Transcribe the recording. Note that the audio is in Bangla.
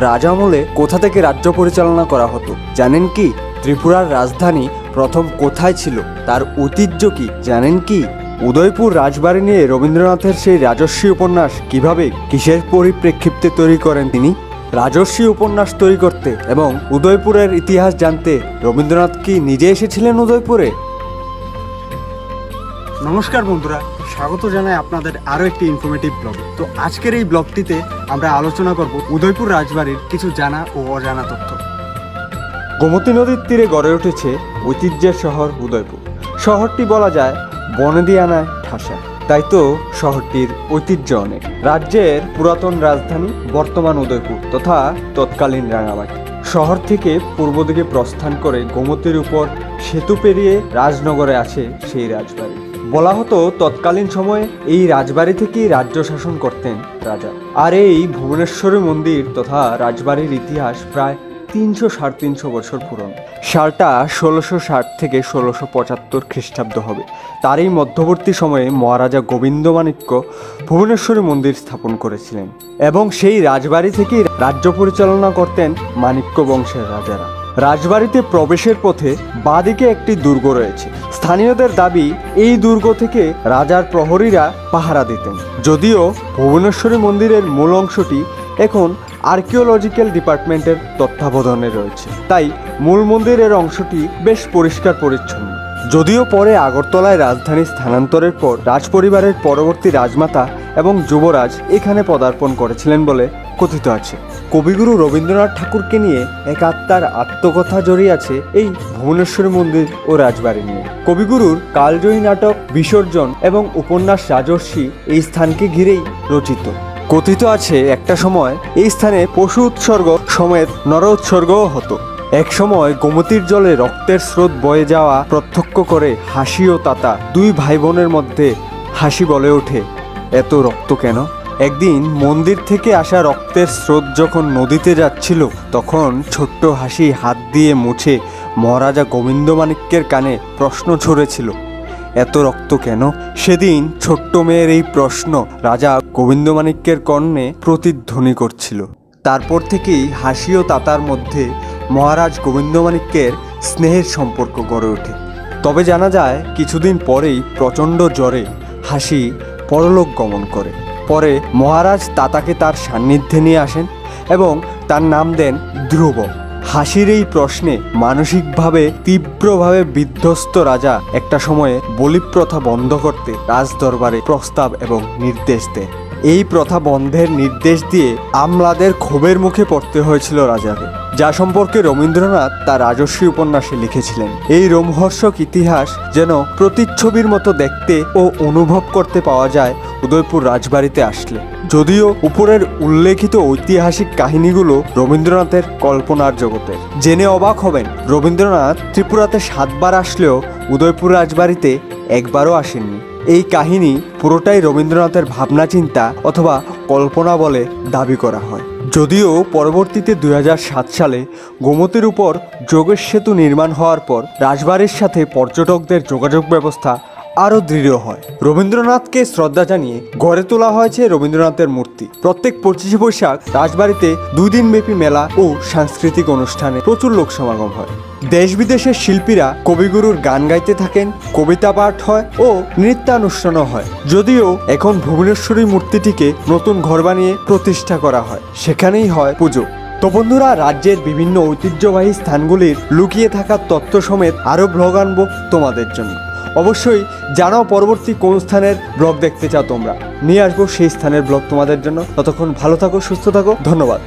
রাজামলে কোথা থেকে রাজ্য পরিচালনা করা হতো জানেন কি? ত্রিপুরার রাজধানী প্রথম কোথায় ছিল, তার ঐতিহ্য কি জানেন কি? উদয়পুর রাজবাড়ি নিয়ে রবীন্দ্রনাথের সেই রাজস্বী উপন্যাস কিভাবে কিসের পরিপ্রেক্ষিতে তৈরি করেন তিনি? রাজস্বী উপন্যাস তৈরি করতে এবং উদয়পুরের ইতিহাস জানতে রবীন্দ্রনাথ কি নিজে এসেছিলেন উদয়পুরে? নমস্কার বন্ধুরা, স্বাগত জানাই আপনাদের আরও একটি ইনফরমেটিভ ব্লগে। তো আজকের এই ব্লগটিতে আমরা আলোচনা করব উদয়পুর রাজবাড়ির কিছু জানা ও অজানা তথ্য। গোমতী নদীর তীরে গড়ে উঠেছে ঐতিহ্যের শহর উদয়পুর। শহরটি বলা যায় বনেদিয়ানায় ঠাসা, তাই তো শহরটির ঐতিহ্য অনেক। রাজ্যের পুরাতন রাজধানী বর্তমান উদয়পুর তথা তৎকালীন রাঙামাটি। শহর থেকে পূর্ব দিকে প্রস্থান করে গোমতীর উপর সেতু পেরিয়ে রাজনগরে আছে সেই রাজবাড়ি। বলা হতো তৎকালীন সময়ে এই রাজবাড়ি থেকেই রাজ্য শাসন করতেন রাজা। আর এই ভুবনেশ্বরী মন্দির তথা রাজবাড়ির ইতিহাস প্রায় 300-350 বছর পুরনো। সালটা 1660 থেকে 1675 খ্রিস্টাব্দ হবে। তার এই মধ্যবর্তী সময়ে মহারাজা গোবিন্দমাণিক্য ভুবনেশ্বরী মন্দির স্থাপন করেছিলেন এবং সেই রাজবাড়ি থেকেই রাজ্য পরিচালনা করতেন মাণিক্য বংশের রাজারা। রাজবাড়িতে প্রবেশের পথে বাঁদিকে একটি দুর্গ রয়েছে। স্থানীয়দের দাবি এই দুর্গ থেকে রাজার প্রহরীরা পাহারা দিতেন। যদিও ভুবনেশ্বরী মন্দিরের মূল অংশটি এখন আর্কিওলজিক্যাল ডিপার্টমেন্টের তত্ত্বাবধানে রয়েছে, তাই মূল মন্দিরের অংশটি বেশ পরিষ্কার পরিচ্ছন্ন। যদিও পরে আগরতলায় রাজধানী স্থানান্তরের পর রাজপরিবারের পরবর্তী রাজমাতা এবং যুবরাজ এখানে পদার্পণ করেছিলেন বলে কথিত আছে। কবিগুরু রবীন্দ্রনাথ ঠাকুরকে নিয়ে এক আত্মার আত্মকথা জড়িয়ে আছে এই ভুবনেশ্বরী মন্দির ও রাজবাড়ি নিয়ে। কবিগুরুর কালজয়ী নাটক বিসর্জন এবং উপন্যাস রাজর্ষি এই স্থানকে ঘিরেই রচিত। কথিত আছে একটা সময় এই স্থানে পশু উৎসর্গ সমেত নর উৎসর্গও হতো। এক সময় গোমতীর জলে রক্তের স্রোত বয়ে যাওয়া প্রত্যক্ষ করে হাসি ও তাতা দুই ভাই বোনের মধ্যে হাসি বলে ওঠে, এত রক্ত কেন? একদিন মন্দির থেকে আসা রক্তের স্রোত যখন নদীতে যাচ্ছিল, তখন ছোট্ট হাসি হাত দিয়ে মুছে মহারাজা গোবিন্দমাণিক্যের কানে প্রশ্ন ছুঁড়েছিল, এত রক্ত কেন? সেদিন ছোট্ট মেয়ের এই প্রশ্ন রাজা গোবিন্দমাণিক্যের কর্ণে প্রতিধ্বনি করছিল। তারপর থেকেই হাসি ও তাতার মধ্যে মহারাজ গোবিন্দমাণিক্যের স্নেহের সম্পর্ক গড়ে ওঠে। তবে জানা যায় কিছুদিন পরেই প্রচণ্ড জ্বরে হাসি পরলোক গমন করে। পরে মহারাজ তাতাকে তার সান্নিধ্যে নিয়ে আসেন এবং তার নাম দেন ধ্রুব। হাসির এই প্রশ্নে মানসিকভাবে তীব্রভাবে বিধ্বস্ত রাজা একটা সময়ে বলিপ্রথা বন্ধ করতে রাজদরবারে প্রস্তাব এবং নির্দেশ দেয়। এই প্রথা বন্ধের নির্দেশ দিয়ে আমলাদের ক্ষোভের মুখে পড়তে হয়েছিল রাজাকে, যা সম্পর্কে রবীন্দ্রনাথ তার রাজস্বী উপন্যাসে লিখেছিলেন। এই রোমহর্ষক ইতিহাস যেন প্রতিচ্ছবির মতো দেখতে ও অনুভব করতে পাওয়া যায় উদয়পুর রাজবাড়িতে আসলে। যদিও উপরের উল্লেখিত ঐতিহাসিক কাহিনীগুলো রবীন্দ্রনাথের কল্পনার জগতের। জেনে অবাক হবেন, রবীন্দ্রনাথ ত্রিপুরাতে 7 বার আসলেও উদয়পুর রাজবাড়িতে একবারও আসেননি। এই কাহিনী পুরোটাই রবীন্দ্রনাথের ভাবনা চিন্তা অথবা কল্পনা বলে দাবি করা হয়। যদিও পরবর্তীতে 2007 সালে গোমতীর উপর যোগেশ সেতু নির্মাণ হওয়ার পর রাজবাড়ির সাথে পর্যটকদের যোগাযোগ ব্যবস্থা আরও দৃঢ় হয়। রবীন্দ্রনাথকে শ্রদ্ধা জানিয়ে গড়ে তোলা হয়েছে রবীন্দ্রনাথের মূর্তি। প্রত্যেক 25শে বৈশাখ রাজবাড়িতে 2 দিনব্যাপী মেলা ও সাংস্কৃতিক অনুষ্ঠানে প্রচুর লোক সমাগম হয়। দেশ বিদেশের শিল্পীরা কবিগুরুর গান গাইতে থাকেন, কবিতা পাঠ হয় ও নৃত্যানুষ্ঠানও হয়। যদিও এখন ভুবনেশ্বরী মূর্তিটিকে নতুন ঘর বানিয়ে প্রতিষ্ঠা করা হয়, সেখানেই হয় পুজো। তো বন্ধুরা, রাজ্যের বিভিন্ন ঐতিহ্যবাহী স্থানগুলির লুকিয়ে থাকা তথ্য সমেত আরও ব্লগ আনবো তোমাদের জন্য। অবশ্যই জানাও পরবর্তী কোন স্থানের ব্লগ দেখতে চাও তোমরা, নিয়ে আসবো সেই স্থানের ব্লগ তোমাদের জন্য। ততক্ষণ ভালো থাকো, সুস্থ থাকো, ধন্যবাদ।